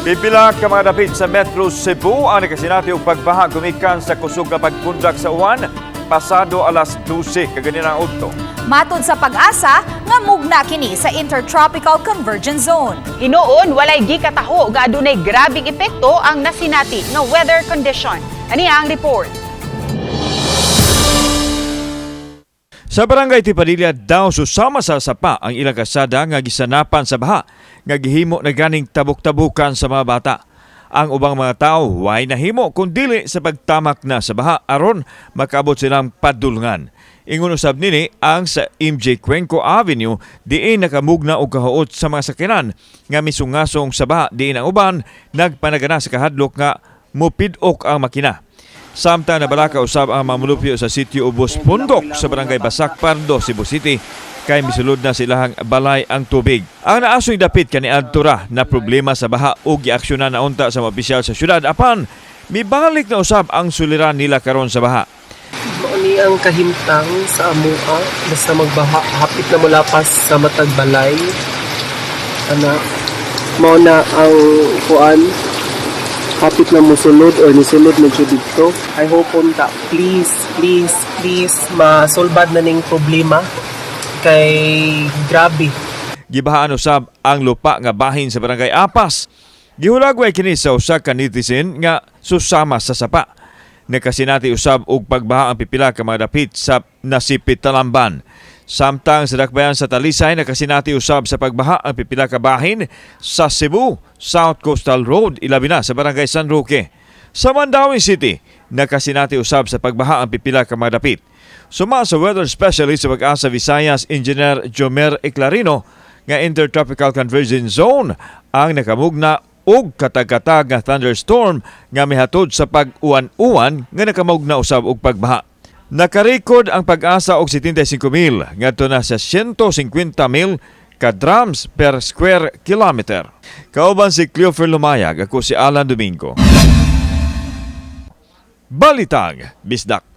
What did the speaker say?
Pipila ka mga dapit sa Metro Cebu ang nakasinati og pagbaha gumikan sa kusog na pagpundak sa uwan pasado alas 12 kaganinang udto. Matod sa Pag-asa nga mugna kini sa Intertropical Convergence Zone. Hinoon walay gikataho nga adunay grabing epekto ang nasinati nga weather condition. Aniya ang report. Sa barangay Tipadilla daw susama sa sapa ang ilang kasada nga gisanapan sa baha nga gihimo na ganing tabok-tabukan sa mga bata. Ang ubang mga tao way nahimo kun dili sa pagtamak na sa baha aron makaabot silang padulngan. Ingon usab nini ang sa MJ Cuenco Avenue diin nakamugna og kahuot sa mga sakyanan nga misungasong sa baha diin ang uban nagpanagana sa kahadlok nga mupidok ang makina. Samtang nabalaka usab ang mamulupyo sa sitio Ubos Pundok sa barangay Basak Pardo, Cebu City kay misulod na silahang balay ang tubig. Ang naasoy dapit kaniadto ra na problema sa baha ug giaksyonan na unta sa mga opisyal sa syudad apan mibalik na usab ang suliran nila karon sa baha. Mauni ang kahimtang sa amua basta magbaha hapit na mulapas sa matag balay. Mao na ang kuan hapit na musulod or nisulod na dito. I hope unta please masolbad na ning problema kay grabe. Gibahaan usab ang lupa nga bahin sa barangay Apas. Gihulagway kini sa usa ka netizen nga susama sa sapa. Nakasinati usab og pagbaha ang pipila ka mga dapit sa nasipit Talamban. Samtang sa dakbayan sa Talisay nakasinati usab sa pagbaha ang pipila ka bahin sa Cebu, South Coastal Road, ilabi na sa barangay San Roque. Sa Mandawi City, nakasinati usab sa pagbaha ang pipila ka mga dapit. Suma sa weather specialist sa Pag-asa Visayas, Engineer Jomer Eclarino, nga Intertropical Convergence Zone ang nakamugna og katag-katag nga thunderstorm nga mihatod sa pag-uwan-uwan nga nakamugna usab og pagbaha. Nakarekod ang Pag-asa og 75,000 ngadto na sa 150,000 ka drums per square kilometer. Kauban si Cleofer Lumayag, ako si Alan Domingo. Balitang Bisdak.